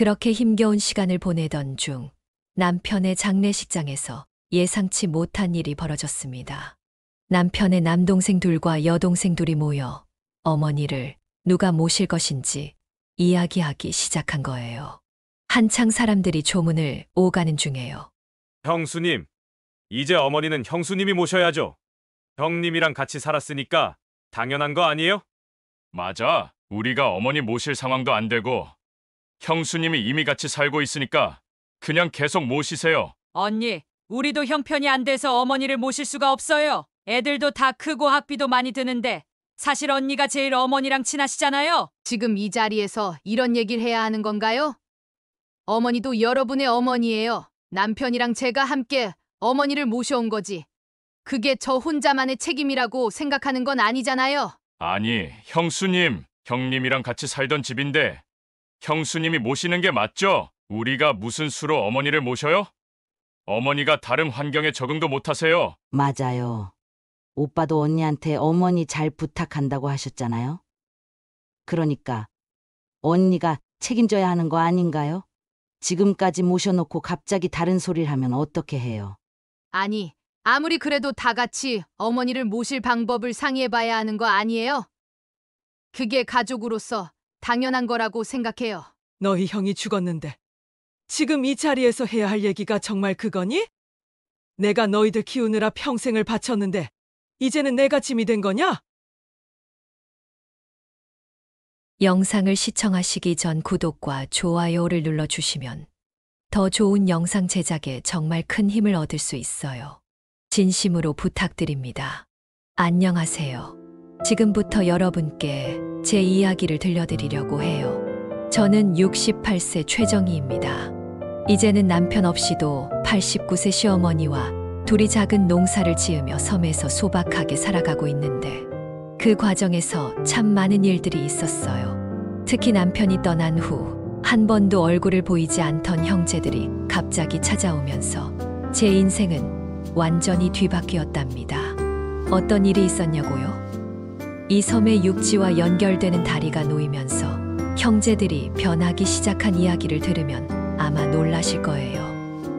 그렇게 힘겨운 시간을 보내던 중 남편의 장례식장에서 예상치 못한 일이 벌어졌습니다. 남편의 남동생 둘과 여동생 둘이 모여 어머니를 누가 모실 것인지 이야기하기 시작한 거예요. 한창 사람들이 조문을 오가는 중에요. 형수님, 이제 어머니는 형수님이 모셔야죠. 형님이랑 같이 살았으니까 당연한 거 아니에요? 맞아. 우리가 어머니 모실 상황도 안 되고 형수님이 이미 같이 살고 있으니까 그냥 계속 모시세요. 언니, 우리도 형편이 안 돼서 어머니를 모실 수가 없어요. 애들도 다 크고 학비도 많이 드는데 사실 언니가 제일 어머니랑 친하시잖아요. 지금 이 자리에서 이런 얘기를 해야 하는 건가요? 어머니도 여러분의 어머니예요. 남편이랑 제가 함께 어머니를 모셔온 거지. 그게 저 혼자만의 책임이라고 생각하는 건 아니잖아요. 아니, 형수님, 형님이랑 같이 살던 집인데 형수님이 모시는 게 맞죠? 우리가 무슨 수로 어머니를 모셔요? 어머니가 다른 환경에 적응도 못하세요. 맞아요. 오빠도 언니한테 어머니 잘 부탁한다고 하셨잖아요. 그러니까 언니가 책임져야 하는 거 아닌가요? 지금까지 모셔놓고 갑자기 다른 소리를 하면 어떻게 해요? 아니, 아무리 그래도 다 같이 어머니를 모실 방법을 상의해봐야 하는 거 아니에요? 그게 가족으로서 당연한 거라고 생각해요. 너희 형이 죽었는데 지금 이 자리에서 해야 할 얘기가 정말 그거니? 내가 너희들 키우느라 평생을 바쳤는데 이제는 내가 짐이 된 거냐? 영상을 시청하시기 전 구독과 좋아요를 눌러주시면 더 좋은 영상 제작에 정말 큰 힘을 얻을 수 있어요. 진심으로 부탁드립니다. 안녕하세요. 지금부터 여러분께 제 이야기를 들려드리려고 해요. 저는 68세 최정희입니다. 이제는 남편 없이도 89세 시어머니와 둘이 작은 농사를 지으며 섬에서 소박하게 살아가고 있는데 그 과정에서 참 많은 일들이 있었어요. 특히 남편이 떠난 후 한 번도 얼굴을 보이지 않던 형제들이 갑자기 찾아오면서 제 인생은 완전히 뒤바뀌었답니다. 어떤 일이 있었냐고요? 이 섬의 육지와 연결되는 다리가 놓이면서 형제들이 변하기 시작한 이야기를 들으면 아마 놀라실 거예요.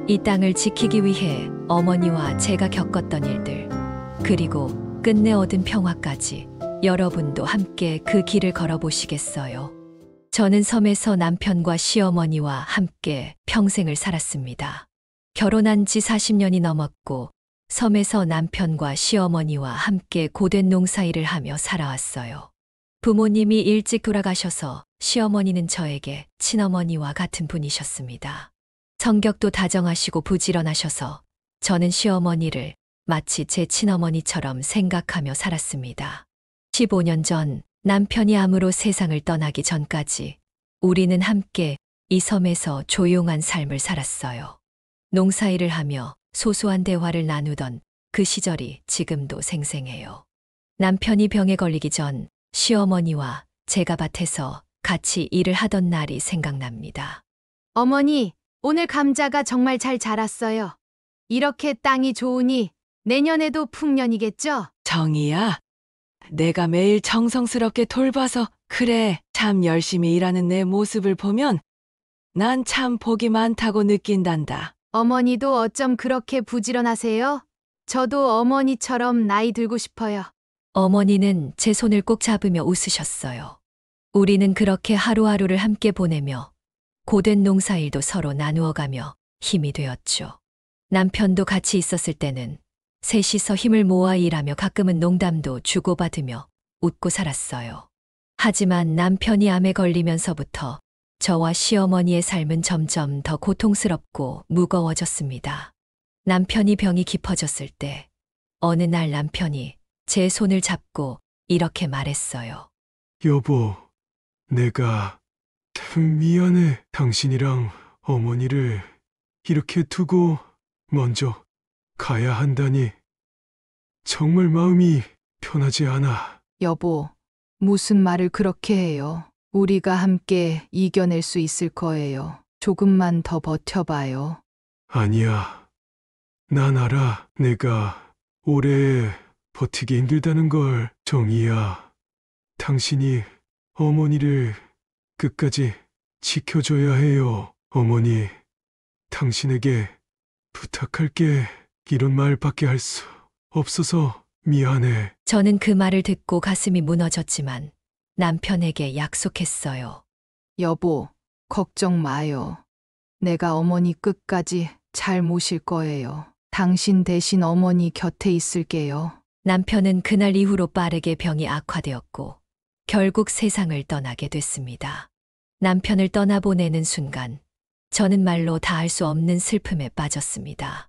이 땅을 지키기 위해 어머니와 제가 겪었던 일들, 그리고 끝내 얻은 평화까지 여러분도 함께 그 길을 걸어보시겠어요? 저는 섬에서 남편과 시어머니와 함께 평생을 살았습니다. 결혼한 지 40년이 넘었고 섬에서 남편과 시어머니와 함께 고된 농사일을 하며 살아왔어요. 부모님이 일찍 돌아가셔서 시어머니는 저에게 친어머니와 같은 분이셨습니다. 성격도 다정하시고 부지런하셔서 저는 시어머니를 마치 제 친어머니처럼 생각하며 살았습니다. 15년 전 남편이 암으로 세상을 떠나기 전까지 우리는 함께 이 섬에서 조용한 삶을 살았어요. 농사일을 하며 소소한 대화를 나누던 그 시절이 지금도 생생해요. 남편이 병에 걸리기 전 시어머니와 제가 밭에서 같이 일을 하던 날이 생각납니다. 어머니, 오늘 감자가 정말 잘 자랐어요. 이렇게 땅이 좋으니 내년에도 풍년이겠죠? 정이야, 내가 매일 정성스럽게 돌봐서 그래, 참 열심히 일하는 내 모습을 보면 난 참 복이 많다고 느낀단다. 어머니도 어쩜 그렇게 부지런하세요? 저도 어머니처럼 나이 들고 싶어요. 어머니는 제 손을 꼭 잡으며 웃으셨어요. 우리는 그렇게 하루하루를 함께 보내며 고된 농사일도 서로 나누어가며 힘이 되었죠. 남편도 같이 있었을 때는 셋이서 힘을 모아 일하며 가끔은 농담도 주고받으며 웃고 살았어요. 하지만 남편이 암에 걸리면서부터 저와 시어머니의 삶은 점점 더 고통스럽고 무거워졌습니다. 남편이 병이 깊어졌을 때 어느 날 남편이 제 손을 잡고 이렇게 말했어요. 여보, 내가 참 미안해. 당신이랑 어머니를 이렇게 두고 먼저 가야 한다니 정말 마음이 편하지 않아. 여보, 무슨 말을 그렇게 해요? 우리가 함께 이겨낼 수 있을 거예요. 조금만 더 버텨봐요. 아니야. 난 알아. 내가 오래 버티기 힘들다는 걸. 정이야. 당신이 어머니를 끝까지 지켜줘야 해요. 어머니, 당신에게 부탁할게. 이런 말밖에 할 수 없어서 미안해. 저는 그 말을 듣고 가슴이 무너졌지만 남편에게 약속했어요. 여보, 걱정 마요. 내가 어머니 끝까지 잘 모실 거예요. 당신 대신 어머니 곁에 있을게요. 남편은 그날 이후로 빠르게 병이 악화되었고 결국 세상을 떠나게 됐습니다. 남편을 떠나보내는 순간 저는 말로 다할 수 없는 슬픔에 빠졌습니다.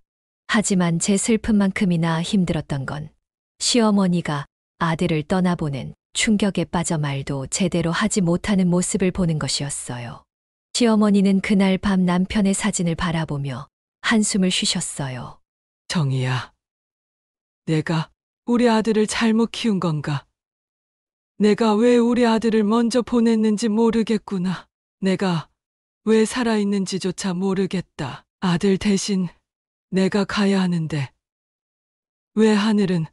하지만 제 슬픔만큼이나 힘들었던 건 시어머니가 아들을 떠나보낸 충격에 빠져 말도 제대로 하지 못하는 모습을 보는 것이었어요. 시어머니는 그날 밤 남편의 사진을 바라보며 한숨을 쉬셨어요. 정희야, 내가 우리 아들을 잘못 키운 건가? 내가 왜 우리 아들을 먼저 보냈는지 모르겠구나. 내가 왜 살아있는지조차 모르겠다. 아들 대신 내가 가야 하는데 왜 하늘은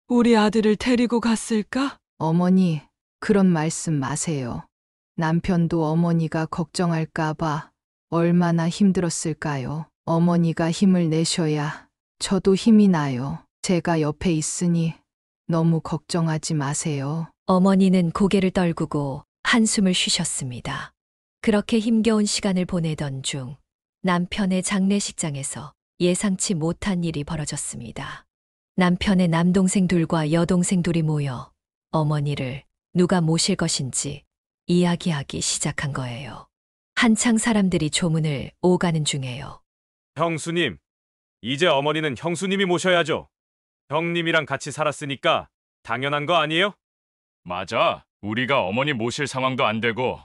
우리 아들을 데리고 갔을까? 어머니, 그런 말씀 마세요. 남편도 어머니가 걱정할까봐 얼마나 힘들었을까요? 어머니가 힘을 내셔야 저도 힘이 나요. 제가 옆에 있으니 너무 걱정하지 마세요. 어머니는 고개를 떨구고 한숨을 쉬셨습니다. 그렇게 힘겨운 시간을 보내던 중 남편의 장례식장에서 예상치 못한 일이 벌어졌습니다. 남편의 남동생 둘과 여동생 둘이 모여 어머니를 누가 모실 것인지 이야기하기 시작한 거예요. 한창 사람들이 조문을 오가는 중에요. 형수님, 이제 어머니는 형수님이 모셔야죠. 형님이랑 같이 살았으니까 당연한 거 아니에요? 맞아. 우리가 어머니 모실 상황도 안 되고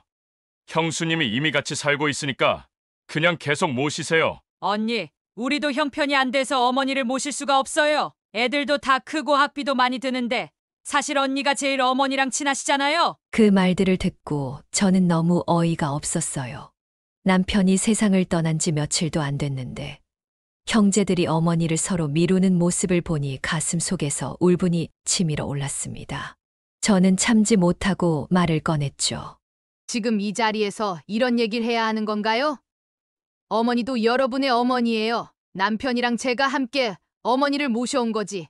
형수님이 이미 같이 살고 있으니까 그냥 계속 모시세요. 언니, 우리도 형편이 안 돼서 어머니를 모실 수가 없어요. 애들도 다 크고 학비도 많이 드는데 사실 언니가 제일 어머니랑 친하시잖아요. 그 말들을 듣고 저는 너무 어이가 없었어요. 남편이 세상을 떠난 지 며칠도 안 됐는데 형제들이 어머니를 서로 미루는 모습을 보니 가슴 속에서 울분이 치밀어 올랐습니다. 저는 참지 못하고 말을 꺼냈죠. 지금 이 자리에서 이런 얘기를 해야 하는 건가요? 어머니도 여러분의 어머니예요. 남편이랑 제가 함께 어머니를 모셔온 거지.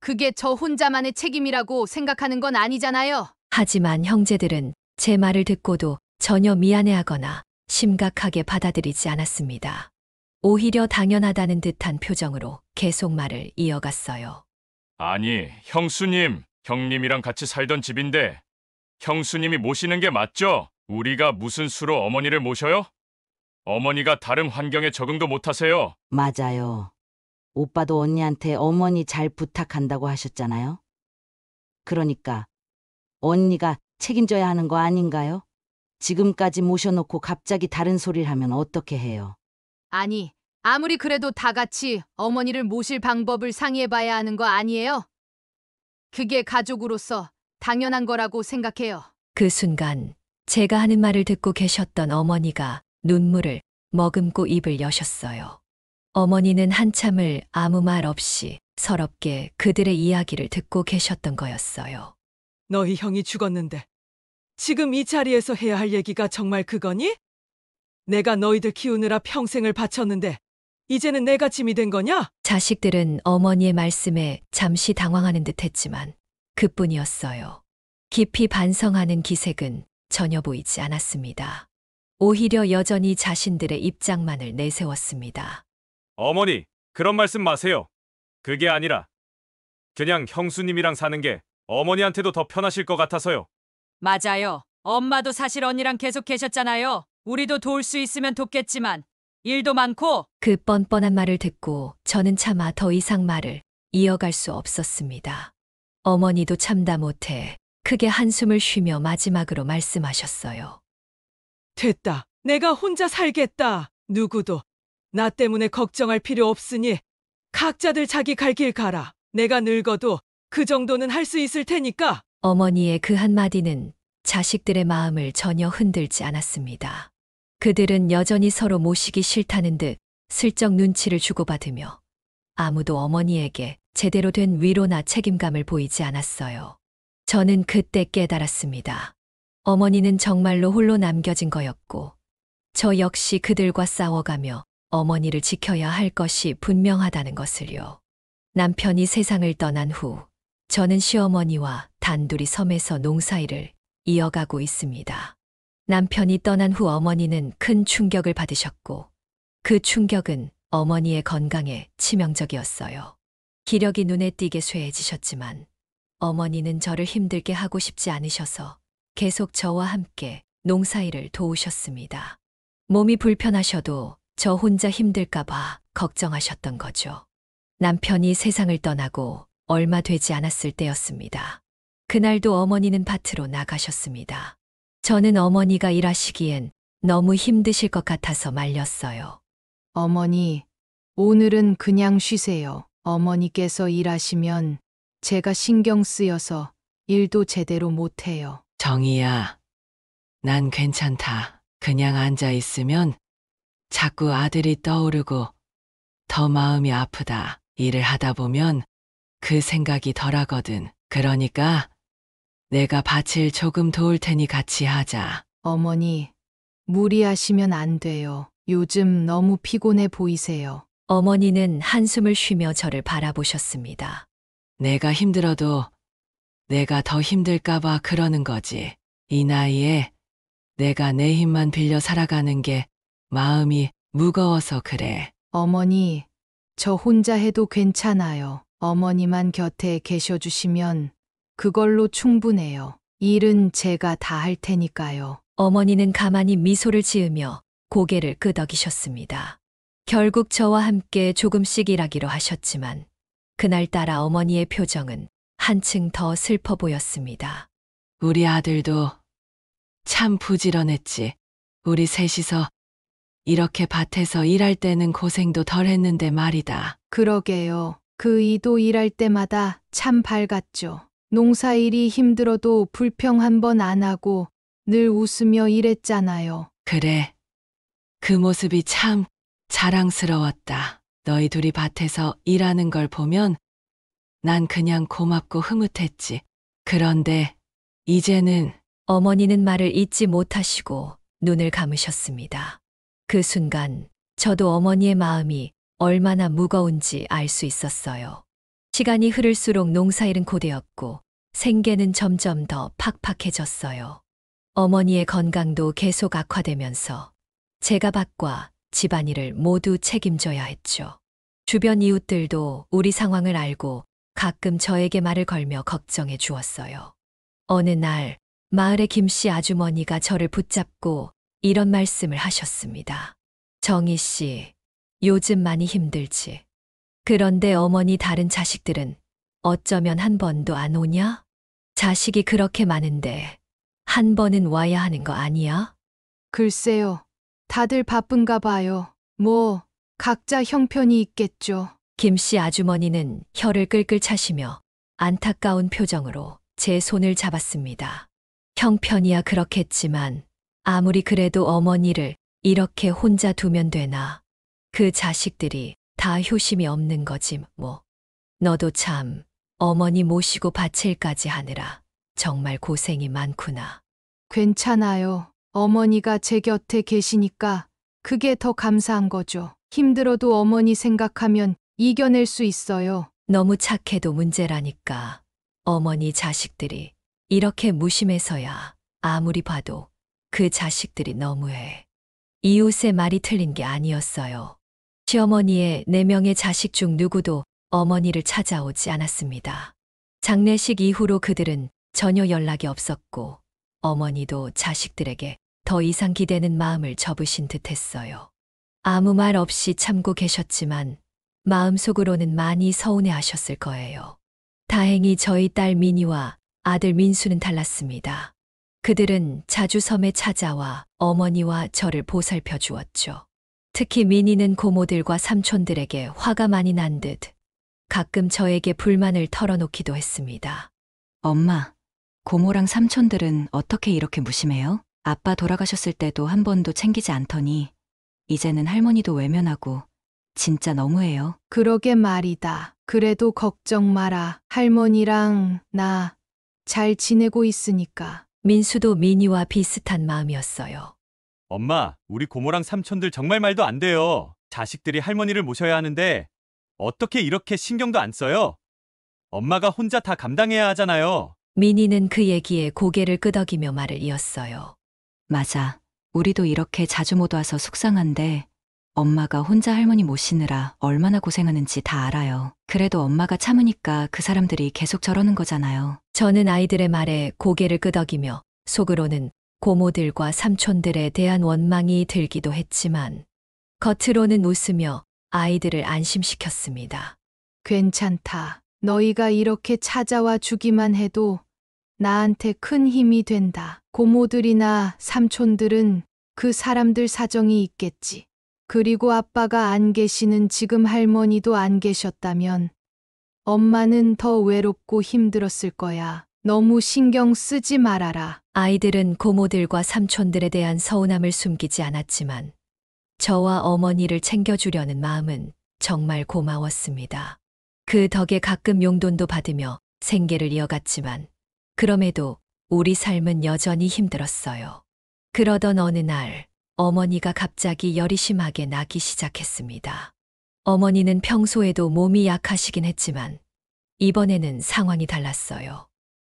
그게 저 혼자만의 책임이라고 생각하는 건 아니잖아요. 하지만 형제들은 제 말을 듣고도 전혀 미안해하거나 심각하게 받아들이지 않았습니다. 오히려 당연하다는 듯한 표정으로 계속 말을 이어갔어요. 아니, 형수님, 형님이랑 같이 살던 집인데 형수님이 모시는 게 맞죠? 우리가 무슨 수로 어머니를 모셔요? 어머니가 다른 환경에 적응도 못하세요. 맞아요. 오빠도 언니한테 어머니 잘 부탁한다고 하셨잖아요. 그러니까 언니가 책임져야 하는 거 아닌가요? 지금까지 모셔놓고 갑자기 다른 소리를 하면 어떻게 해요? 아니, 아무리 그래도 다 같이 어머니를 모실 방법을 상의해봐야 하는 거 아니에요? 그게 가족으로서 당연한 거라고 생각해요. 그 순간 제가 하는 말을 듣고 계셨던 어머니가 눈물을 머금고 입을 여셨어요. 어머니는 한참을 아무 말 없이 서럽게 그들의 이야기를 듣고 계셨던 거였어요. 너희 형이 죽었는데 지금 이 자리에서 해야 할 얘기가 정말 그거니? 내가 너희들 키우느라 평생을 바쳤는데 이제는 내가 짐이 된 거냐? 자식들은 어머니의 말씀에 잠시 당황하는 듯 했지만 그뿐이었어요. 깊이 반성하는 기색은 전혀 보이지 않았습니다. 오히려 여전히 자신들의 입장만을 내세웠습니다. 어머니, 그런 말씀 마세요. 그게 아니라 그냥 형수님이랑 사는 게 어머니한테도 더 편하실 것 같아서요. 맞아요. 엄마도 사실 언니랑 계속 계셨잖아요. 우리도 도울 수 있으면 돕겠지만 일도 많고. 그 뻔뻔한 말을 듣고 저는 차마 더 이상 말을 이어갈 수 없었습니다. 어머니도 참다 못해 크게 한숨을 쉬며 마지막으로 말씀하셨어요. 됐다. 내가 혼자 살겠다. 누구도 나 때문에 걱정할 필요 없으니 각자들 자기 갈 길 가라. 내가 늙어도 그 정도는 할 수 있을 테니까. 어머니의 그 한마디는 자식들의 마음을 전혀 흔들지 않았습니다. 그들은 여전히 서로 모시기 싫다는 듯 슬쩍 눈치를 주고받으며 아무도 어머니에게 제대로 된 위로나 책임감을 보이지 않았어요. 저는 그때 깨달았습니다. 어머니는 정말로 홀로 남겨진 거였고 저 역시 그들과 싸워가며 어머니를 지켜야 할 것이 분명하다는 것을요. 남편이 세상을 떠난 후 저는 시어머니와 단둘이 섬에서 농사일을 이어가고 있습니다. 남편이 떠난 후 어머니는 큰 충격을 받으셨고 그 충격은 어머니의 건강에 치명적이었어요. 기력이 눈에 띄게 쇠해지셨지만 어머니는 저를 힘들게 하고 싶지 않으셔서 계속 저와 함께 농사일을 도우셨습니다. 몸이 불편하셔도 저 혼자 힘들까봐 걱정하셨던 거죠. 남편이 세상을 떠나고 얼마 되지 않았을 때였습니다. 그날도 어머니는 밭으로 나가셨습니다. 저는 어머니가 일하시기엔 너무 힘드실 것 같아서 말렸어요. 어머니, 오늘은 그냥 쉬세요. 어머니께서 일하시면 제가 신경 쓰여서 일도 제대로 못해요. 정희야, 난 괜찮다. 그냥 앉아 있으면 자꾸 아들이 떠오르고 더 마음이 아프다. 일을 하다 보면 그 생각이 덜하거든. 그러니까 내가 밭을 조금 도울 테니 같이 하자. 어머니, 무리하시면 안 돼요. 요즘 너무 피곤해 보이세요. 어머니는 한숨을 쉬며 저를 바라보셨습니다. 내가 힘들어도 내가 더 힘들까봐 그러는 거지. 이 나이에 내가 내 힘만 빌려 살아가는 게 마음이 무거워서 그래. 어머니, 저 혼자 해도 괜찮아요. 어머니만 곁에 계셔주시면 그걸로 충분해요. 일은 제가 다 할 테니까요. 어머니는 가만히 미소를 지으며 고개를 끄덕이셨습니다. 결국 저와 함께 조금씩 일하기로 하셨지만 그날따라 어머니의 표정은 한층 더 슬퍼 보였습니다. 우리 아들도 참 부지런했지. 우리 셋이서 이렇게 밭에서 일할 때는 고생도 덜 했는데 말이다. 그러게요. 그 이도 일할 때마다 참 밝았죠. 농사일이 힘들어도 불평 한 번 안 하고 늘 웃으며 일했잖아요. 그래. 그 모습이 참 자랑스러웠다. 너희 둘이 밭에서 일하는 걸 보면 난 그냥 고맙고 흐뭇했지. 그런데 이제는 어머니는 말을 잇지 못하시고 눈을 감으셨습니다. 그 순간 저도 어머니의 마음이 얼마나 무거운지 알 수 있었어요. 시간이 흐를수록 농사일은 고되었고 생계는 점점 더 팍팍해졌어요. 어머니의 건강도 계속 악화되면서 제가 밭과 집안일을 모두 책임져야 했죠. 주변 이웃들도 우리 상황을 알고 가끔 저에게 말을 걸며 걱정해 주었어요. 어느 날 마을의 김씨 아주머니가 저를 붙잡고 이런 말씀을 하셨습니다. 정희 씨, 요즘 많이 힘들지. 그런데 어머니 다른 자식들은 어쩌면 한 번도 안 오냐? 자식이 그렇게 많은데 한 번은 와야 하는 거 아니야? 글쎄요. 다들 바쁜가 봐요. 뭐, 각자 형편이 있겠죠. 김씨 아주머니는 혀를 끌끌 차시며 안타까운 표정으로 제 손을 잡았습니다. 형편이야 그렇겠지만 아무리 그래도 어머니를 이렇게 혼자 두면 되나? 그 자식들이 다 효심이 없는 거지 뭐. 너도 참 어머니 모시고 밭일까지 하느라 정말 고생이 많구나. 괜찮아요. 어머니가 제 곁에 계시니까 그게 더 감사한 거죠. 힘들어도 어머니 생각하면 이겨낼 수 있어요. 너무 착해도 문제라니까. 어머니 자식들이 이렇게 무심해서야 아무리 봐도 그 자식들이 너무해. 이웃의 말이 틀린 게 아니었어요. 시어머니의 4명의 자식 중 누구도 어머니를 찾아오지 않았습니다. 장례식 이후로 그들은 전혀 연락이 없었고 어머니도 자식들에게 더 이상 기대는 마음을 접으신 듯했어요. 아무 말 없이 참고 계셨지만 마음속으로는 많이 서운해하셨을 거예요. 다행히 저희 딸 미니와 아들 민수는 달랐습니다. 그들은 자주 섬에 찾아와 어머니와 저를 보살펴 주었죠. 특히 미니는 고모들과 삼촌들에게 화가 많이 난 듯 가끔 저에게 불만을 털어놓기도 했습니다. 엄마, 고모랑 삼촌들은 어떻게 이렇게 무심해요? 아빠 돌아가셨을 때도 한 번도 챙기지 않더니 이제는 할머니도 외면하고 진짜 너무해요. 그러게 말이다. 그래도 걱정 마라. 할머니랑 나 잘 지내고 있으니까. 민수도 미니와 비슷한 마음이었어요. 엄마, 우리 고모랑 삼촌들 정말 말도 안 돼요. 자식들이 할머니를 모셔야 하는데 어떻게 이렇게 신경도 안 써요? 엄마가 혼자 다 감당해야 하잖아요. 민희는 그 얘기에 고개를 끄덕이며 말을 이었어요. 맞아. 우리도 이렇게 자주 못 와서 속상한데 엄마가 혼자 할머니 모시느라 얼마나 고생하는지 다 알아요. 그래도 엄마가 참으니까 그 사람들이 계속 저러는 거잖아요. 저는 아이들의 말에 고개를 끄덕이며 속으로는 고모들과 삼촌들에 대한 원망이 들기도 했지만 겉으로는 웃으며 아이들을 안심시켰습니다. 괜찮다. 너희가 이렇게 찾아와 주기만 해도 나한테 큰 힘이 된다. 고모들이나 삼촌들은 그 사람들 사정이 있겠지. 그리고 아빠가 안 계시는 지금 할머니도 안 계셨다면 엄마는 더 외롭고 힘들었을 거야. 너무 신경 쓰지 말아라. 아이들은 고모들과 삼촌들에 대한 서운함을 숨기지 않았지만 저와 어머니를 챙겨주려는 마음은 정말 고마웠습니다. 그 덕에 가끔 용돈도 받으며 생계를 이어갔지만 그럼에도 우리 삶은 여전히 힘들었어요. 그러던 어느 날 어머니가 갑자기 열이 심하게 나기 시작했습니다. 어머니는 평소에도 몸이 약하시긴 했지만 이번에는 상황이 달랐어요.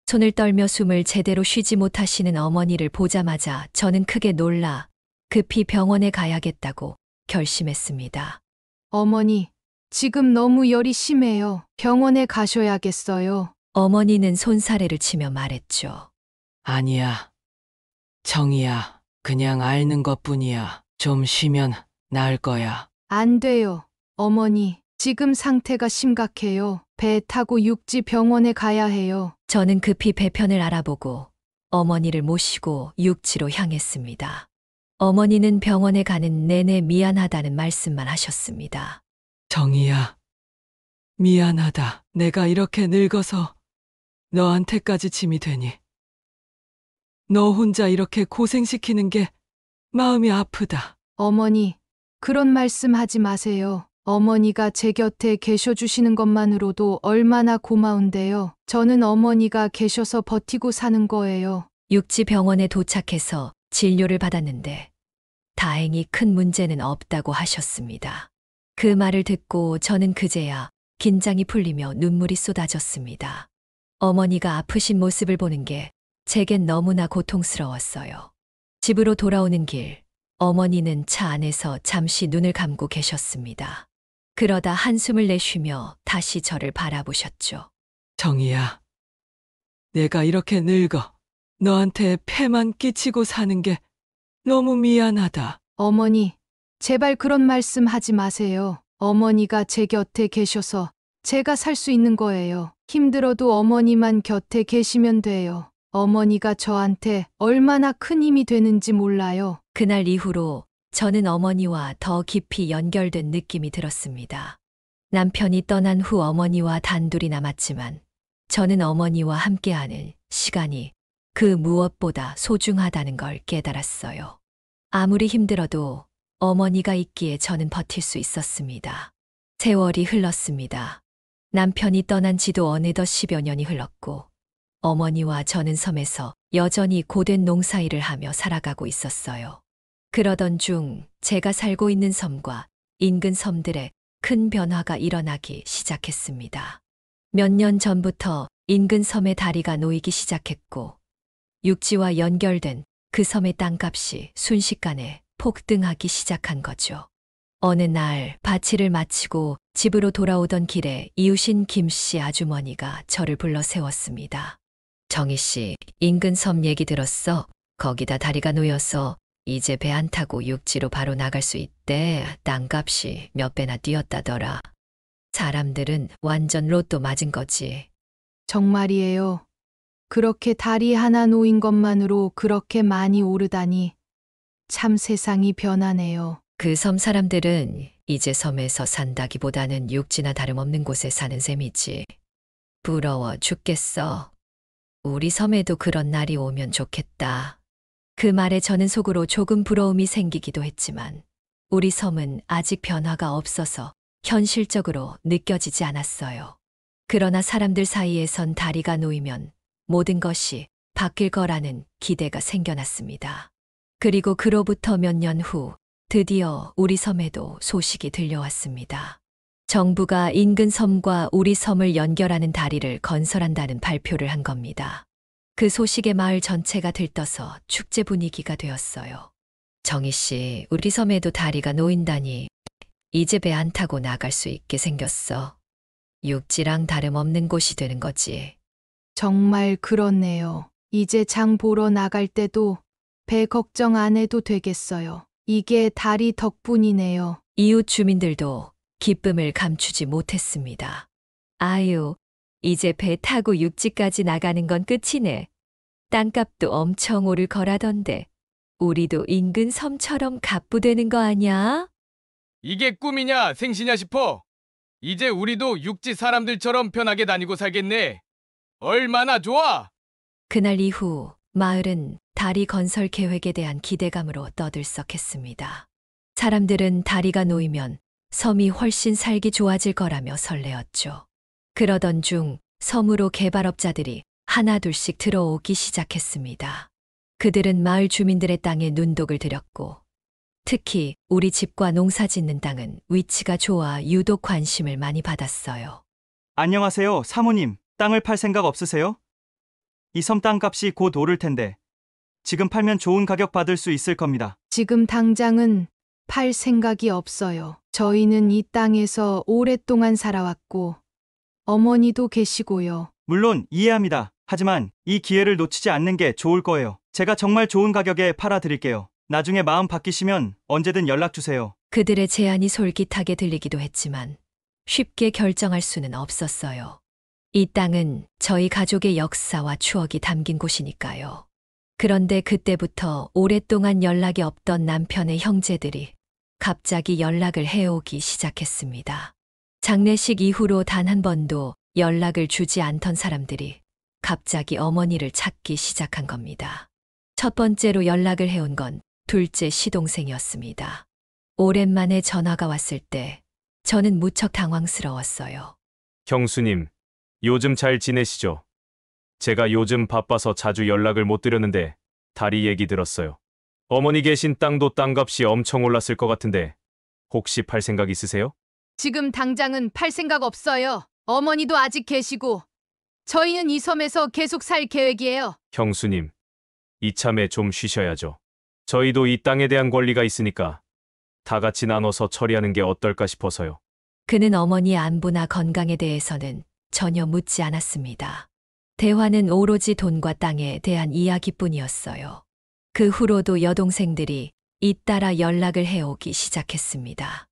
손을 떨며 숨을 제대로 쉬지 못하시는 어머니를 보자마자 저는 크게 놀라 급히 병원에 가야겠다고 결심했습니다. 어머니, 지금 너무 열이 심해요. 병원에 가셔야겠어요. 어머니는 손사래를 치며 말했죠. 아니야. 정이야. 그냥 앓는 것뿐이야. 좀 쉬면 나을 거야. 안 돼요. 어머니, 지금 상태가 심각해요. 배 타고 육지 병원에 가야 해요. 저는 급히 배편을 알아보고 어머니를 모시고 육지로 향했습니다. 어머니는 병원에 가는 내내 미안하다는 말씀만 하셨습니다. 정이야, 미안하다. 내가 이렇게 늙어서 너한테까지 짐이 되니. 너 혼자 이렇게 고생시키는 게 마음이 아프다. 어머니, 그런 말씀 하지 마세요. 어머니가 제 곁에 계셔 주시는 것만으로도 얼마나 고마운데요. 저는 어머니가 계셔서 버티고 사는 거예요. 육지 병원에 도착해서 진료를 받았는데 다행히 큰 문제는 없다고 하셨습니다. 그 말을 듣고 저는 그제야 긴장이 풀리며 눈물이 쏟아졌습니다. 어머니가 아프신 모습을 보는 게 제겐 너무나 고통스러웠어요. 집으로 돌아오는 길, 어머니는 차 안에서 잠시 눈을 감고 계셨습니다. 그러다 한숨을 내쉬며 다시 저를 바라보셨죠. 정이야, 내가 이렇게 늙어 너한테 폐만 끼치고 사는 게 너무 미안하다. 어머니, 제발 그런 말씀 하지 마세요. 어머니가 제 곁에 계셔서 제가 살 수 있는 거예요. 힘들어도 어머니만 곁에 계시면 돼요. 어머니가 저한테 얼마나 큰 힘이 되는지 몰라요. 그날 이후로 저는 어머니와 더 깊이 연결된 느낌이 들었습니다. 남편이 떠난 후 어머니와 단둘이 남았지만 저는 어머니와 함께하는 시간이 그 무엇보다 소중하다는 걸 깨달았어요. 아무리 힘들어도 어머니가 있기에 저는 버틸 수 있었습니다. 세월이 흘렀습니다. 남편이 떠난 지도 어느덧 10여 년이 흘렀고 어머니와 저는 섬에서 여전히 고된 농사일을 하며 살아가고 있었어요. 그러던 중 제가 살고 있는 섬과 인근 섬들에 큰 변화가 일어나기 시작했습니다. 몇 년 전부터 인근 섬의 다리가 놓이기 시작했고 육지와 연결된 그 섬의 땅값이 순식간에 폭등하기 시작한 거죠. 어느 날 밭일을 마치고 집으로 돌아오던 길에 이웃인 김씨 아주머니가 저를 불러 세웠습니다. 정희 씨, 인근 섬 얘기 들었어? 거기다 다리가 놓여서 이제 배 안 타고 육지로 바로 나갈 수 있대. 땅값이 몇 배나 뛰었다더라. 사람들은 완전 로또 맞은 거지. 정말이에요. 그렇게 다리 하나 놓인 것만으로 그렇게 많이 오르다니 참 세상이 변하네요. 그 섬 사람들은 이제 섬에서 산다기보다는 육지나 다름없는 곳에 사는 셈이지. 부러워 죽겠어. 우리 섬에도 그런 날이 오면 좋겠다. 그 말에 저는 속으로 조금 부러움이 생기기도 했지만 우리 섬은 아직 변화가 없어서 현실적으로 느껴지지 않았어요. 그러나 사람들 사이에선 다리가 놓이면 모든 것이 바뀔 거라는 기대가 생겨났습니다. 그리고 그로부터 몇 년 후 드디어 우리 섬에도 소식이 들려왔습니다. 정부가 인근 섬과 우리 섬을 연결하는 다리를 건설한다는 발표를 한 겁니다. 그 소식에 마을 전체가 들떠서 축제 분위기가 되었어요. 정희 씨, 우리 섬에도 다리가 놓인다니 이제 배 안 타고 나갈 수 있게 생겼어. 육지랑 다름없는 곳이 되는 거지. 정말 그렇네요. 이제 장 보러 나갈 때도 배 걱정 안 해도 되겠어요. 이게 다리 덕분이네요. 이웃 주민들도 기쁨을 감추지 못했습니다. 아유, 이제 배 타고 육지까지 나가는 건 끝이네. 땅값도 엄청 오를 거라던데 우리도 인근 섬처럼 갑부되는 거 아냐? 이게 꿈이냐 생시냐 싶어. 이제 우리도 육지 사람들처럼 편하게 다니고 살겠네. 얼마나 좋아! 그날 이후 마을은 다리 건설 계획에 대한 기대감으로 떠들썩했습니다. 사람들은 다리가 놓이면 섬이 훨씬 살기 좋아질 거라며 설레었죠. 그러던 중 섬으로 개발업자들이 하나둘씩 들어오기 시작했습니다. 그들은 마을 주민들의 땅에 눈독을 들였고 특히 우리 집과 농사 짓는 땅은 위치가 좋아 유독 관심을 많이 받았어요. 안녕하세요, 사모님. 땅을 팔 생각 없으세요? 이 섬 땅값이 곧 오를 텐데 지금 팔면 좋은 가격 받을 수 있을 겁니다. 지금 당장은 팔 생각이 없어요. 저희는 이 땅에서 오랫동안 살아왔고 어머니도 계시고요. 물론 이해합니다. 하지만 이 기회를 놓치지 않는 게 좋을 거예요. 제가 정말 좋은 가격에 팔아 드릴게요. 나중에 마음 바뀌시면 언제든 연락 주세요. 그들의 제안이 솔깃하게 들리기도 했지만 쉽게 결정할 수는 없었어요. 이 땅은 저희 가족의 역사와 추억이 담긴 곳이니까요. 그런데 그때부터 오랫동안 연락이 없던 남편의 형제들이 갑자기 연락을 해오기 시작했습니다. 장례식 이후로 단 한 번도 연락을 주지 않던 사람들이 갑자기 어머니를 찾기 시작한 겁니다. 첫 번째로 연락을 해온 건 둘째 시동생이었습니다. 오랜만에 전화가 왔을 때 저는 무척 당황스러웠어요. 형수님, 요즘 잘 지내시죠? 제가 요즘 바빠서 자주 연락을 못 드렸는데 다리 얘기 들었어요. 어머니 계신 땅도 땅값이 엄청 올랐을 것 같은데 혹시 팔 생각 있으세요? 지금 당장은 팔 생각 없어요. 어머니도 아직 계시고 저희는 이 섬에서 계속 살 계획이에요. 형수님, 이참에 좀 쉬셔야죠. 저희도 이 땅에 대한 권리가 있으니까 다 같이 나눠서 처리하는 게 어떨까 싶어서요. 그는 어머니의 안부나 건강에 대해서는 전혀 묻지 않았습니다. 대화는 오로지 돈과 땅에 대한 이야기뿐이었어요. 그 후로도 여동생들이 잇따라 연락을 해오기 시작했습니다.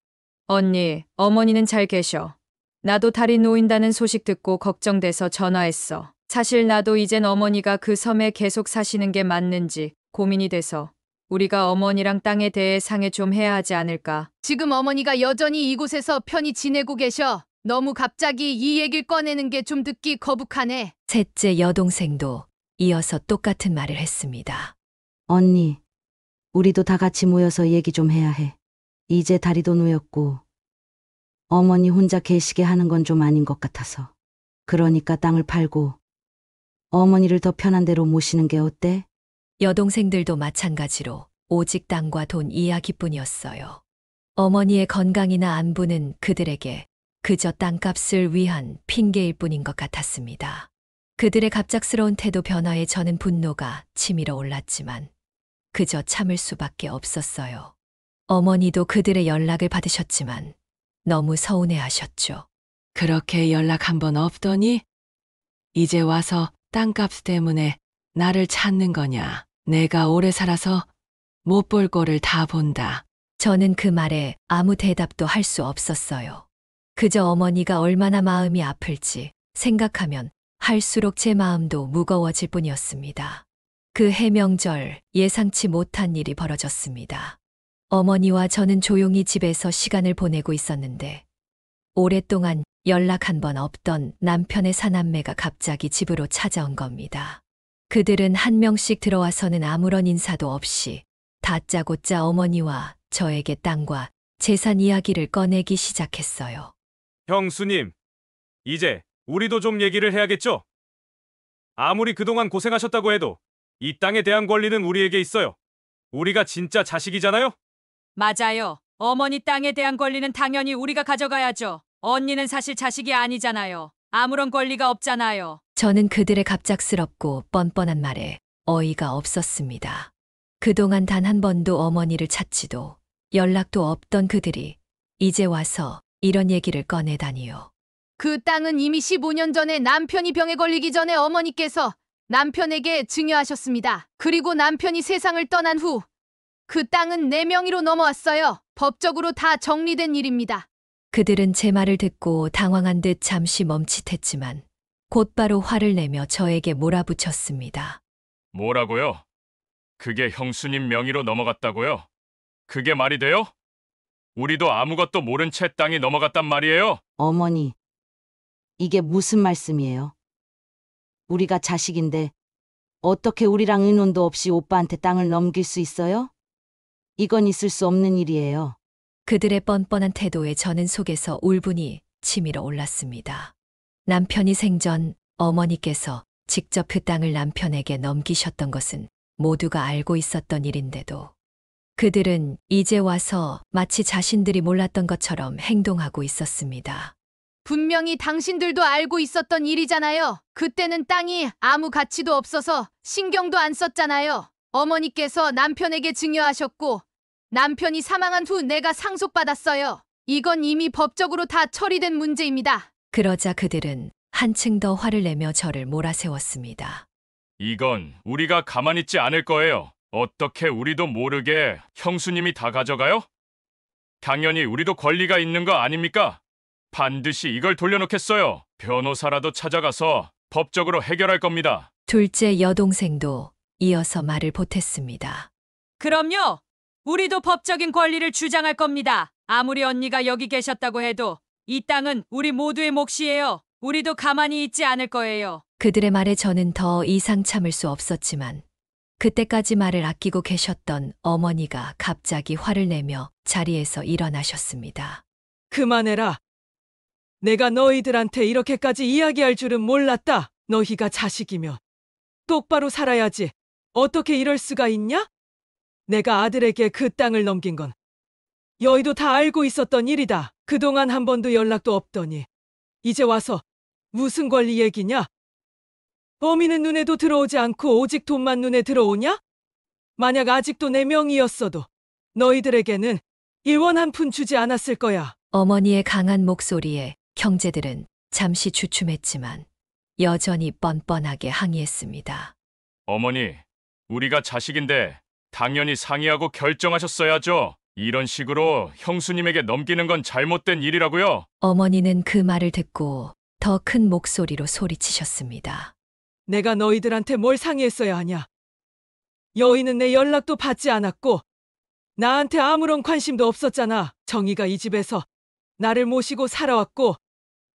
언니, 어머니는 잘 계셔. 나도 다리 놓인다는 소식 듣고 걱정돼서 전화했어. 사실 나도 이젠 어머니가 그 섬에 계속 사시는 게 맞는지 고민이 돼서 우리가 어머니랑 땅에 대해 상의 좀 해야 하지 않을까. 지금 어머니가 여전히 이곳에서 편히 지내고 계셔. 너무 갑자기 이 얘기를 꺼내는 게 좀 듣기 거북하네. 셋째 여동생도 이어서 똑같은 말을 했습니다. 언니, 우리도 다 같이 모여서 얘기 좀 해야 해. 이제 다리도 놓였고 어머니 혼자 계시게 하는 건 좀 아닌 것 같아서. 그러니까 땅을 팔고 어머니를 더 편한 데로 모시는 게 어때? 여동생들도 마찬가지로 오직 땅과 돈 이야기뿐이었어요. 어머니의 건강이나 안부는 그들에게 그저 땅값을 위한 핑계일 뿐인 것 같았습니다. 그들의 갑작스러운 태도 변화에 저는 분노가 치밀어 올랐지만 그저 참을 수밖에 없었어요. 어머니도 그들의 연락을 받으셨지만 너무 서운해하셨죠. 그렇게 연락 한 번 없더니 이제 와서 땅값 때문에 나를 찾는 거냐. 내가 오래 살아서 못 볼 거를 다 본다. 저는 그 말에 아무 대답도 할 수 없었어요. 그저 어머니가 얼마나 마음이 아플지 생각하면 할수록 제 마음도 무거워질 뿐이었습니다. 그 해명절 예상치 못한 일이 벌어졌습니다. 어머니와 저는 조용히 집에서 시간을 보내고 있었는데 오랫동안 연락 한 번 없던 남편의 사남매가 갑자기 집으로 찾아온 겁니다. 그들은 한 명씩 들어와서는 아무런 인사도 없이 다짜고짜 어머니와 저에게 땅과 재산 이야기를 꺼내기 시작했어요. 형수님, 이제 우리도 좀 얘기를 해야겠죠? 아무리 그동안 고생하셨다고 해도 이 땅에 대한 권리는 우리에게 있어요. 우리가 진짜 자식이잖아요? 맞아요. 어머니 땅에 대한 권리는 당연히 우리가 가져가야죠. 언니는 사실 자식이 아니잖아요. 아무런 권리가 없잖아요. 저는 그들의 갑작스럽고 뻔뻔한 말에 어이가 없었습니다. 그동안 단 한 번도 어머니를 찾지도 연락도 없던 그들이 이제 와서 이런 얘기를 꺼내다니요. 그 땅은 이미 15년 전에 남편이 병에 걸리기 전에 어머니께서 남편에게 증여하셨습니다. 그리고 남편이 세상을 떠난 후 그 땅은 내 명의로 넘어왔어요. 법적으로 다 정리된 일입니다. 그들은 제 말을 듣고 당황한 듯 잠시 멈칫했지만 곧바로 화를 내며 저에게 몰아붙였습니다. 뭐라고요? 그게 형수님 명의로 넘어갔다고요? 그게 말이 돼요? 우리도 아무것도 모른 채 땅이 넘어갔단 말이에요? 어머니, 이게 무슨 말씀이에요? 우리가 자식인데 어떻게 우리랑 의논도 없이 오빠한테 땅을 넘길 수 있어요? 이건 있을 수 없는 일이에요. 그들의 뻔뻔한 태도에 저는 속에서 울분이 치밀어 올랐습니다. 남편이 생전 어머니께서 직접 그 땅을 남편에게 넘기셨던 것은 모두가 알고 있었던 일인데도 그들은 이제 와서 마치 자신들이 몰랐던 것처럼 행동하고 있었습니다. 분명히 당신들도 알고 있었던 일이잖아요. 그때는 땅이 아무 가치도 없어서 신경도 안 썼잖아요. 어머니께서 남편에게 증여하셨고 남편이 사망한 후 내가 상속받았어요. 이건 이미 법적으로 다 처리된 문제입니다. 그러자 그들은 한층 더 화를 내며 저를 몰아세웠습니다. 이건 우리가 가만히 있지 않을 거예요. 어떻게 우리도 모르게 형수님이 다 가져가요? 당연히 우리도 권리가 있는 거 아닙니까? 반드시 이걸 돌려놓겠어요. 변호사라도 찾아가서 법적으로 해결할 겁니다. 둘째 여동생도 이어서 말을 보탰습니다. 그럼요. 우리도 법적인 권리를 주장할 겁니다. 아무리 언니가 여기 계셨다고 해도 이 땅은 우리 모두의 몫이에요. 우리도 가만히 있지 않을 거예요. 그들의 말에 저는 더 이상 참을 수 없었지만 그때까지 말을 아끼고 계셨던 어머니가 갑자기 화를 내며 자리에서 일어나셨습니다. 그만해라. 내가 너희들한테 이렇게까지 이야기할 줄은 몰랐다. 너희가 자식이면 똑바로 살아야지. 어떻게 이럴 수가 있냐? 내가 아들에게 그 땅을 넘긴 건 여의도 다 알고 있었던 일이다. 그동안 한 번도 연락도 없더니 이제 와서 무슨 권리 얘기냐? 어미는 눈에도 들어오지 않고 오직 돈만 눈에 들어오냐? 만약 아직도 내 명의였어도 너희들에게는 1원 한 푼 주지 않았을 거야. 어머니의 강한 목소리에 형제들은 잠시 주춤했지만 여전히 뻔뻔하게 항의했습니다. 어머니, 우리가 자식인데 당연히 상의하고 결정하셨어야죠. 이런 식으로 형수님에게 넘기는 건 잘못된 일이라고요. 어머니는 그 말을 듣고 더 큰 목소리로 소리치셨습니다. 내가 너희들한테 뭘 상의했어야 하냐? 여인은 내 연락도 받지 않았고 나한테 아무런 관심도 없었잖아. 정희가 이 집에서 나를 모시고 살아왔고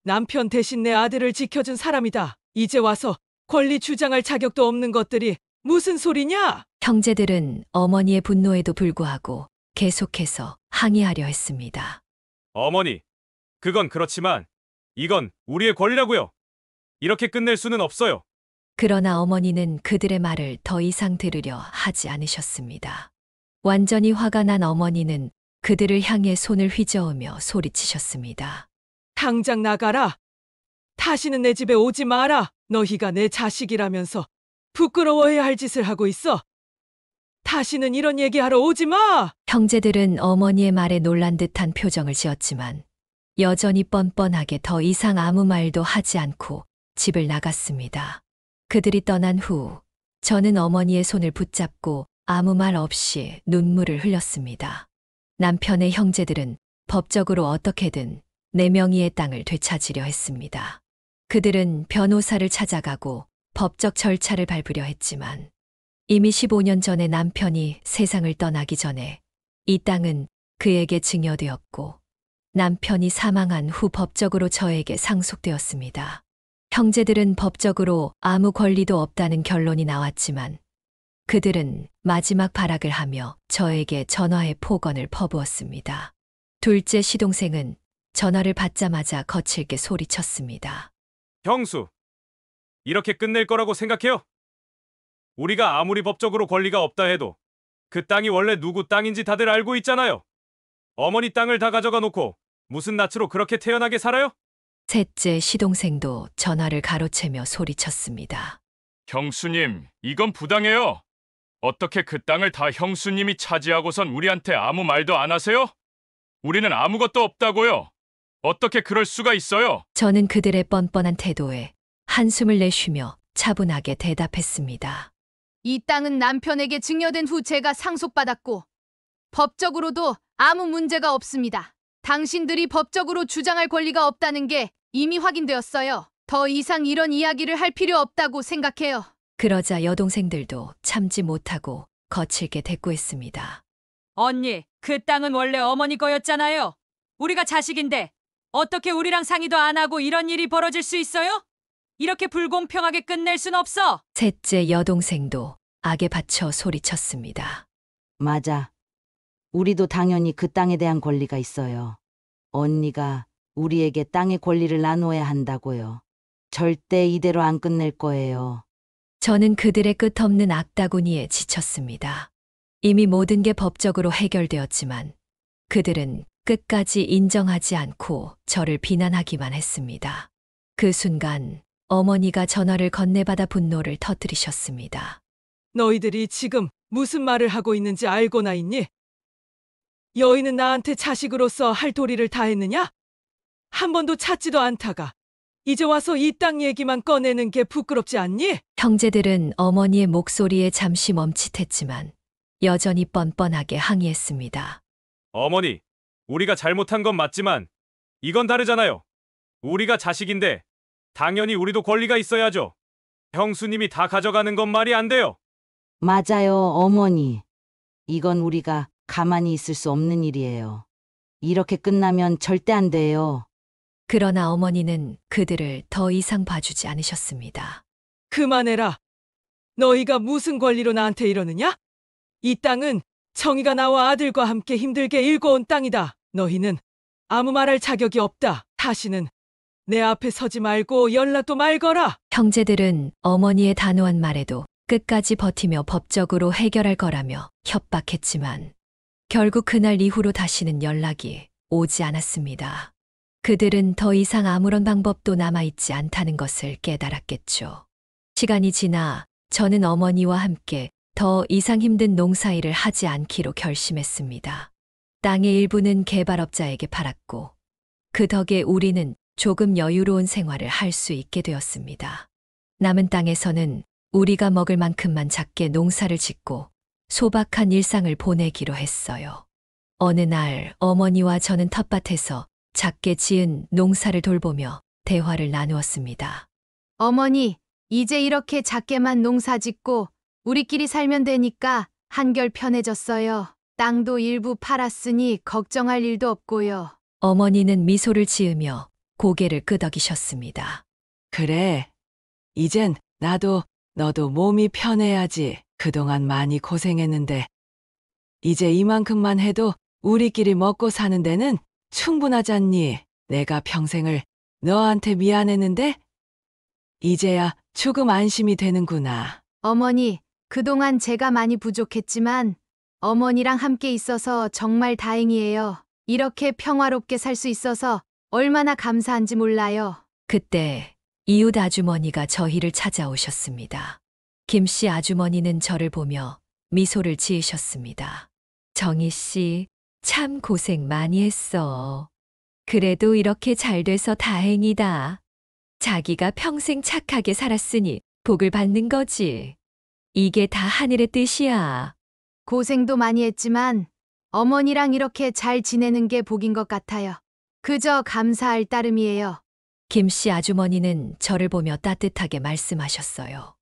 남편 대신 내 아들을 지켜준 사람이다. 이제 와서 권리 주장할 자격도 없는 것들이 무슨 소리냐? 형제들은 어머니의 분노에도 불구하고 계속해서 항의하려 했습니다. 어머니, 그건 그렇지만 이건 우리의 권리라고요. 이렇게 끝낼 수는 없어요. 그러나 어머니는 그들의 말을 더 이상 들으려 하지 않으셨습니다. 완전히 화가 난 어머니는 그들을 향해 손을 휘저으며 소리치셨습니다. 당장 나가라. 다시는 내 집에 오지 마라. 너희가 내 자식이라면서 부끄러워해야 할 짓을 하고 있어. 다시는 이런 얘기하러 오지 마. 형제들은 어머니의 말에 놀란 듯한 표정을 지었지만 여전히 뻔뻔하게 더 이상 아무 말도 하지 않고 집을 나갔습니다. 그들이 떠난 후 저는 어머니의 손을 붙잡고 아무 말 없이 눈물을 흘렸습니다. 남편의 형제들은 법적으로 어떻게든 내 명의의 땅을 되찾으려 했습니다. 그들은 변호사를 찾아가고 법적 절차를 밟으려 했지만 이미 15년 전에 남편이 세상을 떠나기 전에 이 땅은 그에게 증여되었고 남편이 사망한 후 법적으로 저에게 상속되었습니다. 형제들은 법적으로 아무 권리도 없다는 결론이 나왔지만 그들은 마지막 발악을 하며 저에게 전화의 폭언을 퍼부었습니다. 둘째 시동생은 전화를 받자마자 거칠게 소리쳤습니다. 형수, 이렇게 끝낼 거라고 생각해요? 우리가 아무리 법적으로 권리가 없다 해도 그 땅이 원래 누구 땅인지 다들 알고 있잖아요. 어머니 땅을 다 가져가 놓고 무슨 낯으로 그렇게 태연하게 살아요? 셋째 시동생도 전화를 가로채며 소리쳤습니다. 형수님, 이건 부당해요. 어떻게 그 땅을 다 형수님이 차지하고선 우리한테 아무 말도 안 하세요? 우리는 아무것도 없다고요. 어떻게 그럴 수가 있어요? 저는 그들의 뻔뻔한 태도에 한숨을 내쉬며 차분하게 대답했습니다. 이 땅은 남편에게 증여된 후 제가 상속받았고 법적으로도 아무 문제가 없습니다. 당신들이 법적으로 주장할 권리가 없다는 게 이미 확인되었어요. 더 이상 이런 이야기를 할 필요 없다고 생각해요. 그러자 여동생들도 참지 못하고 거칠게 대꾸했습니다. 언니, 그 땅은 원래 어머니 거였잖아요. 우리가 자식인데 어떻게 우리랑 상의도 안 하고 이런 일이 벌어질 수 있어요? 이렇게 불공평하게 끝낼 순 없어. 셋째 여동생도 악에 받쳐 소리쳤습니다. 맞아. 우리도 당연히 그 땅에 대한 권리가 있어요. 언니가 우리에게 땅의 권리를 나눠야 한다고요. 절대 이대로 안 끝낼 거예요. 저는 그들의 끝없는 악다구니에 지쳤습니다. 이미 모든 게 법적으로 해결되었지만 그들은 끝까지 인정하지 않고 저를 비난하기만 했습니다. 그 순간 어머니가 전화를 건네받아 분노를 터뜨리셨습니다. 너희들이 지금 무슨 말을 하고 있는지 알고나 있니? 여인은 나한테 자식으로서 할 도리를 다 했느냐? 한 번도 찾지도 않다가 이제 와서 이 땅 얘기만 꺼내는 게 부끄럽지 않니? 형제들은 어머니의 목소리에 잠시 멈칫했지만 여전히 뻔뻔하게 항의했습니다. 어머니, 우리가 잘못한 건 맞지만 이건 다르잖아요. 우리가 자식인데 당연히 우리도 권리가 있어야죠. 형수님이 다 가져가는 건 말이 안 돼요. 맞아요, 어머니. 이건 우리가 가만히 있을 수 없는 일이에요. 이렇게 끝나면 절대 안 돼요. 그러나 어머니는 그들을 더 이상 봐주지 않으셨습니다. 그만해라. 너희가 무슨 권리로 나한테 이러느냐? 이 땅은 청이가 나와 아들과 함께 힘들게 일궈온 땅이다. 너희는 아무 말할 자격이 없다. 다시는 내 앞에 서지 말고 연락도 말거라. 형제들은 어머니의 단호한 말에도 끝까지 버티며 법적으로 해결할 거라며 협박했지만 결국 그날 이후로 다시는 연락이 오지 않았습니다. 그들은 더 이상 아무런 방법도 남아있지 않다는 것을 깨달았겠죠. 시간이 지나 저는 어머니와 함께 더 이상 힘든 농사일을 하지 않기로 결심했습니다. 땅의 일부는 개발업자에게 팔았고 그 덕에 우리는 조금 여유로운 생활을 할 수 있게 되었습니다. 남은 땅에서는 우리가 먹을 만큼만 작게 농사를 짓고 소박한 일상을 보내기로 했어요. 어느 날 어머니와 저는 텃밭에서 작게 지은 농사를 돌보며 대화를 나누었습니다. 어머니, 이제 이렇게 작게만 농사 짓고 우리끼리 살면 되니까 한결 편해졌어요. 땅도 일부 팔았으니 걱정할 일도 없고요. 어머니는 미소를 지으며 고개를 끄덕이셨습니다. 그래. 이젠 나도 너도 몸이 편해야지. 그동안 많이 고생했는데 이제 이만큼만 해도 우리끼리 먹고 사는 데는 충분하잖니. 내가 평생을 너한테 미안했는데 이제야 조금 안심이 되는구나. 어머니, 그동안 제가 많이 부족했지만 어머니랑 함께 있어서 정말 다행이에요. 이렇게 평화롭게 살 수 있어서 얼마나 감사한지 몰라요. 그때 이웃 아주머니가 저희를 찾아오셨습니다. 김씨 아주머니는 저를 보며 미소를 지으셨습니다. 정희 씨, 참 고생 많이 했어. 그래도 이렇게 잘 돼서 다행이다. 자기가 평생 착하게 살았으니 복을 받는 거지. 이게 다 하늘의 뜻이야. 고생도 많이 했지만 어머니랑 이렇게 잘 지내는 게 복인 것 같아요. 그저 감사할 따름이에요. 김씨 아주머니는 저를 보며 따뜻하게 말씀하셨어요.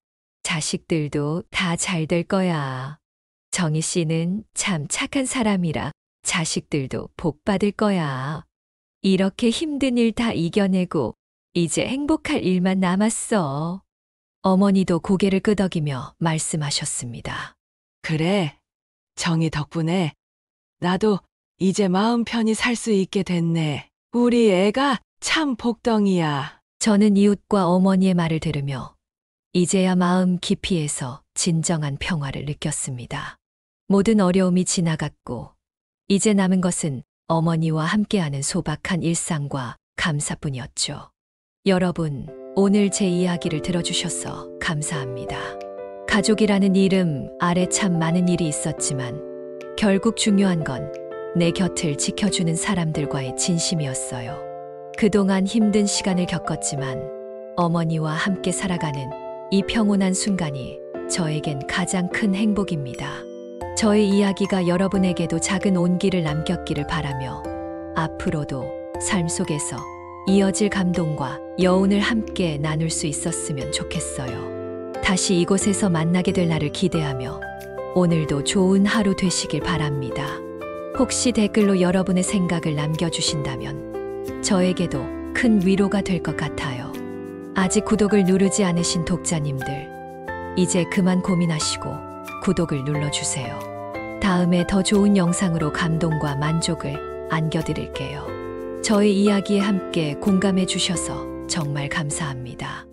자식들도 다 잘 될 거야. 정희 씨는 참 착한 사람이라 자식들도 복 받을 거야. 이렇게 힘든 일 다 이겨내고 이제 행복할 일만 남았어. 어머니도 고개를 끄덕이며 말씀하셨습니다. 그래. 정이 덕분에 나도 이제 마음 편히 살 수 있게 됐네. 우리 애가 참 복덩이야. 저는 이웃과 어머니의 말을 들으며 이제야 마음 깊이에서 진정한 평화를 느꼈습니다. 모든 어려움이 지나갔고 이제 남은 것은 어머니와 함께하는 소박한 일상과 감사뿐이었죠. 여러분, 오늘 제 이야기를 들어주셔서 감사합니다. 가족이라는 이름 아래 참 많은 일이 있었지만 결국 중요한 건 내 곁을 지켜주는 사람들과의 진심이었어요. 그동안 힘든 시간을 겪었지만 어머니와 함께 살아가는 이 평온한 순간이 저에겐 가장 큰 행복입니다. 저의 이야기가 여러분에게도 작은 온기를 남겼기를 바라며 앞으로도 삶 속에서 이어질 감동과 여운을 함께 나눌 수 있었으면 좋겠어요. 다시 이곳에서 만나게 될 날을 기대하며 오늘도 좋은 하루 되시길 바랍니다. 혹시 댓글로 여러분의 생각을 남겨주신다면 저에게도 큰 위로가 될 것 같아요. 아직 구독을 누르지 않으신 독자님들, 이제 그만 고민하시고 구독을 눌러주세요. 다음에 더 좋은 영상으로 감동과 만족을 안겨드릴게요. 저의 이야기에 함께 공감해 주셔서 정말 감사합니다.